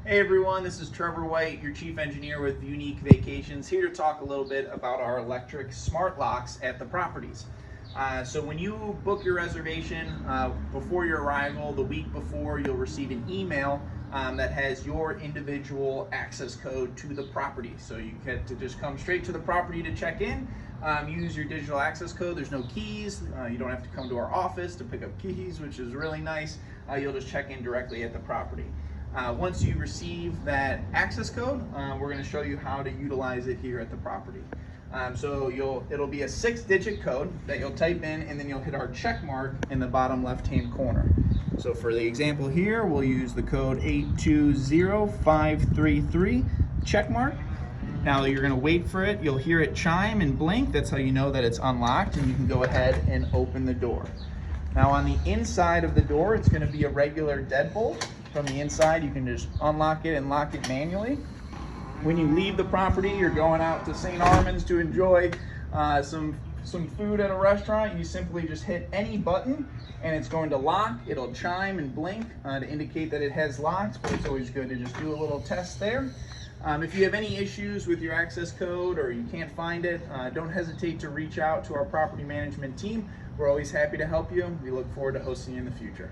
Hey everyone, this is Trevor White, your Chief Engineer with Vunique Vacations, here to talk a little bit about our electric smart locks at the properties. So when you book your reservation before your arrival, the week before, you'll receive an email that has your individual access code to the property. So you get to just come straight to the property to check in, use your digital access code. There's no keys. You don't have to come to our office to pick up keys, which is really nice. You'll just check in directly at the property. Once you receive that access code, we're going to show you how to utilize it here at the property. It'll be a 6-digit code that you'll type in, and then you'll hit our check mark in the bottom left-hand corner. So for the example here, we'll use the code 820533 check mark. Now you're going to wait for it. You'll hear it chime and blink. That's how you know that it's unlocked, and you can go ahead and open the door. Now on the inside of the door, it's going to be a regular deadbolt. From the inside, you can just unlock it and lock it manually. When you leave the property, you're going out to St. Armand's to enjoy some food at a restaurant, you simply just hit any button and it's going to lock. It'll chime and blink to indicate that it has locked, but it's always good to just do a little test there. If you have any issues with your access code or you can't find it, don't hesitate to reach out to our property management team. We're always happy to help you. We look forward to hosting you in the future.